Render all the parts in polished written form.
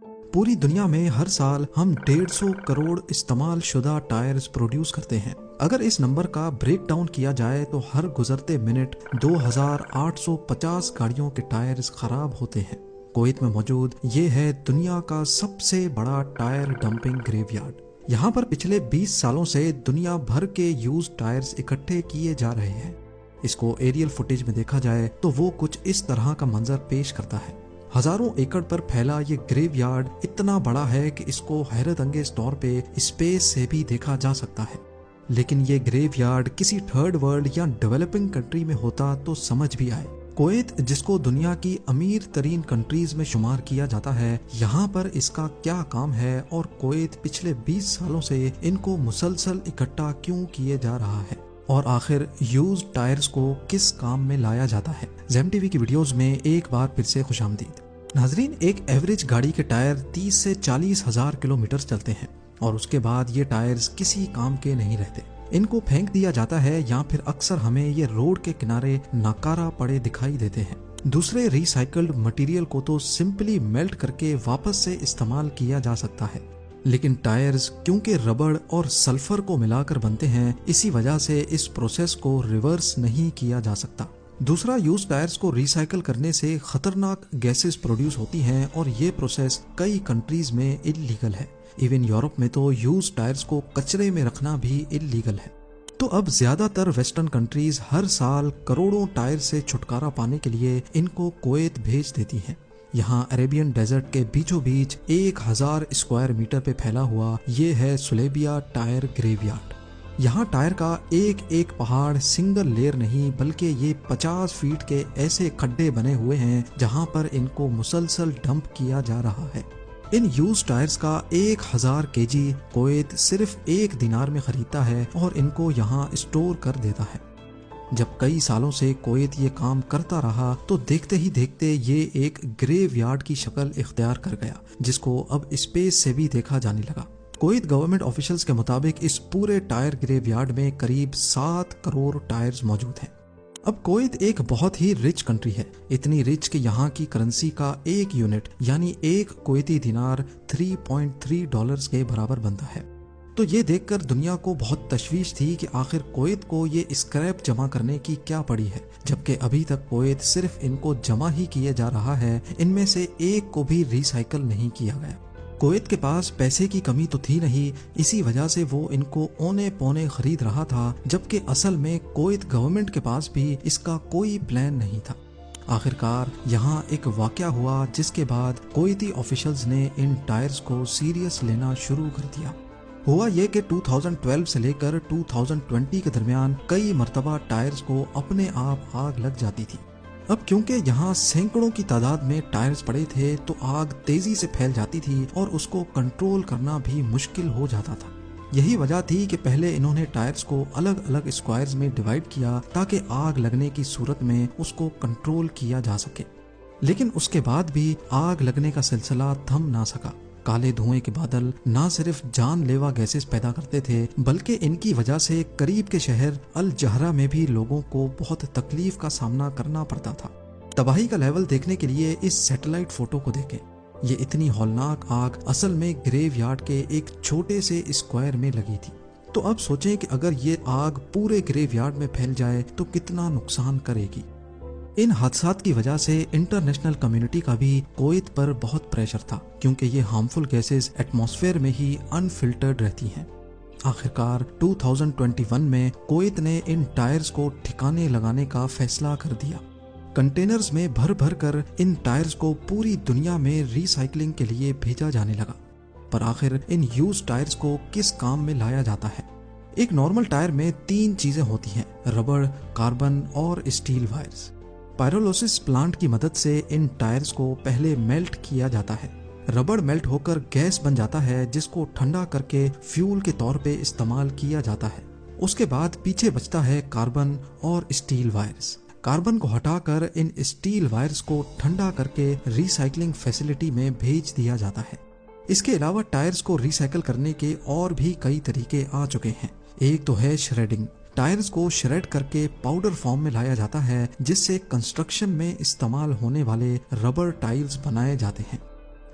پوری دنیا میں ہر سال ہم 150 کروڑ استعمال شدہ ٹائرز پروڈیوس کرتے ہیں۔ اگر اس نمبر کا بریک ڈاؤن کیا جائے تو ہر گزرتے منٹ 2850 گاڑیوں کے ٹائرز خراب ہوتے ہیں۔ کویت میں موجود یہ ہے دنیا کا سب سے بڑا ٹائر ڈمپنگ گریو یارڈ۔ یہاں پر پچھلے 20 سالوں سے دنیا بھر کے یوز ٹائرز اکٹھے کیے جا رہے ہیں۔ اس کو ایریل فوٹیج میں دیکھا جائے تو وہ کچھ اس طرح کا منظر پیش کرتا ہے۔ ہزاروں ایکڑ پر پھیلا یہ گریو یارڈ اتنا بڑا ہے کہ اس کو حیرت انگیز طور پہ اسپیس سے بھی دیکھا جا سکتا ہے۔ لیکن یہ گریو یارڈ کسی تھرڈ ورلڈ یا ڈیولپنگ کنٹری میں ہوتا تو سمجھ بھی آئے۔ کویت جس کو دنیا کی امیر ترین کنٹریز میں شمار کیا جاتا ہے، یہاں پر اس کا کیا کام ہے اور کویت پچھلے 20 سالوں سے ان کو مسلسل اکٹھا کیوں کیے جا رہا ہے، اور آخر یوز ٹائرز کو کس کام میں لایا جاتا ہے۔ زیم ٹی وی کی ویڈیوز میں ایک بار پھر سے خوش آمدید۔ ناظرین، ایک ایوریج گاڑی کے ٹائر 30 سے 40 ہزار کلومیٹر چلتے ہیں اور اس کے بعد یہ ٹائرز کسی کام کے نہیں رہتے۔ ان کو پھینک دیا جاتا ہے یا پھر اکثر ہمیں یہ روڈ کے کنارے ناکارہ پڑے دکھائی دیتے ہیں۔ دوسرے ری سائیکلڈ مٹیریل کو تو سمپلی میلٹ کر کے واپس سے استعمال کیا جا سکتا ہے، لیکن ٹائرز کیونکہ ربڑ اور سلفر کو ملا کر بنتے ہیں، اسی وجہ سے اس پروسیس کو ریورس نہیں کیا جا سکتا۔ دوسرا، یوز ٹائرز کو ری سائیکل کرنے سے خطرناک گیسز پروڈیوس ہوتی ہیں اور یہ پروسیس کئی کنٹریز میں انلیگل ہے۔ ایون یورپ میں تو یوز ٹائرز کو کچرے میں رکھنا بھی انلیگل ہے۔ تو اب زیادہ تر ویسٹرن کنٹریز ہر سال کروڑوں ٹائر سے چھٹکارا پانے کے لیے ان کو کویت بھیج دیتی ہیں۔ یہاں عربین ڈیزرٹ کے بیچوں بیچ 1000 اسکوائر میٹر پہ پھیلا ہوا یہ ہے سلیبیا ٹائر گریو یارڈ۔ یہاں ٹائر کا ایک ایک پہاڑ سنگل لیئر نہیں بلکہ یہ 50 فیٹ کے ایسے کھڈے بنے ہوئے ہیں جہاں پر ان کو مسلسل ڈمپ کیا جا رہا ہے۔ ان یوز ٹائرز کا 1000 kg کویت صرف 1 دینار میں خریدتا ہے اور ان کو یہاں اسٹور کر دیتا ہے۔ جب کئی سالوں سے کویت یہ کام کرتا رہا تو دیکھتے ہی دیکھتے یہ ایک گریو یارڈ کی شکل اختیار کر گیا، جس کو اب اسپیس سے بھی دیکھا جانے لگا۔ کویت گورنمنٹ آفیشلز کے مطابق اس پورے ٹائر گریو یارڈ میں قریب 7 کروڑ ٹائرز موجود ہیں۔ اب کویت ایک بہت ہی رچ کنٹری ہے، اتنی رچ کہ یہاں کی کرنسی کا ایک یونٹ یعنی ایک کویتی دینار 3.3 ڈالرز کے برابر بنتا ہے۔ تو یہ دیکھ کر دنیا کو بہت تشویش تھی کہ آخر کویت کو یہ اسکریپ جمع کرنے کی کیا پڑی ہے، جبکہ ابھی تک کویت صرف ان کو جمع ہی کیے جا رہا ہے، ان میں سے ایک کو بھی ری سائیکل نہیں کیا گیا۔ کویت کے پاس پیسے کی کمی تو تھی نہیں، اسی وجہ سے وہ ان کو اونے پونے خرید رہا تھا، جبکہ اصل میں کویت گورنمنٹ کے پاس بھی اس کا کوئی پلان نہیں تھا۔ آخرکار یہاں ایک واقعہ ہوا جس کے بعد کویتی آفیشلز نے ان ٹائرز کو سیریس لینا شروع کر دیا۔ ہوا یہ کہ 2012 سے لے کر 2020 کے درمیان کئی مرتبہ ٹائرز کو اپنے آپ آگ لگ جاتی تھی۔ اب کیونکہ یہاں سینکڑوں کی تعداد میں ٹائرز پڑے تھے تو آگ تیزی سے پھیل جاتی تھی اور اس کو کنٹرول کرنا بھی مشکل ہو جاتا تھا۔ یہی وجہ تھی کہ پہلے انہوں نے ٹائرز کو الگ الگ اسکوائرز میں ڈیوائیڈ کیا تاکہ آگ لگنے کی صورت میں اس کو کنٹرول کیا جا سکے، لیکن اس کے بعد بھی آگ لگنے کا سلسلہ تھم نہ سکا۔ کالے دھوئیں کے بادل نہ صرف جان لیوا گیسز پیدا کرتے تھے بلکہ ان کی وجہ سے قریب کے شہر الجہرہ میں بھی لوگوں کو بہت تکلیف کا سامنا کرنا پڑتا تھا۔ تباہی کا لیول دیکھنے کے لیے اس سیٹلائٹ فوٹو کو دیکھیں۔ یہ اتنی ہولناک آگ اصل میں گریو یارڈ کے ایک چھوٹے سے اسکوائر میں لگی تھی۔ تو اب سوچیں کہ اگر یہ آگ پورے گریو یارڈ میں پھیل جائے تو کتنا نقصان کرے گی۔ ان حادثات کی وجہ سے انٹرنیشنل کمیونٹی کا بھی کویت پر بہت پریشر تھا، کیونکہ یہ ہارمفل گیسز ایٹماسفیئر میں ہی انفلٹرڈ رہتی ہیں۔ آخرکار 2021 میں کویت نے ان ٹائرز کو ٹھکانے لگانے کا فیصلہ کر دیا۔ کنٹینرز میں بھر بھر کر ان ٹائرز کو پوری دنیا میں ری سائیکلنگ کے لیے بھیجا جانے لگا۔ پر آخر ان یوز ٹائرز کو کس کام میں لایا جاتا ہے؟ ایک نارمل ٹائر میں 3 چیزیں ہوتی ہیں: ربڑ، کاربن اور اسٹیل وائرز۔ پائرولوسس پلانٹ کی مدد سے ان ٹائرز کو پہلے میلٹ کیا جاتا ہے۔ ربڑ میلٹ ہو کر گیس بن جاتا ہے جس کو ٹھنڈا کر کے فیول کے طور پہ استعمال کیا جاتا ہے۔ اس کے بعد پیچھے بچتا ہے کاربن اور اسٹیل وائرز۔ کاربن کو ہٹا کر ان اسٹیل وائرز کو ٹھنڈا کر کے ری سائیکلنگ فیسلٹی میں بھیج دیا جاتا ہے۔ اس کے علاوہ ٹائرز کو ری سائیکل کرنے کے اور بھی کئی طریقے آ چکے ہیں۔ ایک تو ہے شریڈنگ۔ ٹائرز کو شریڈ کر کے پاؤڈر فارم میں لایا جاتا ہے جس سے کنسٹرکشن میں استعمال ہونے والے ربر ٹائلز بنائے جاتے ہیں۔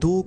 2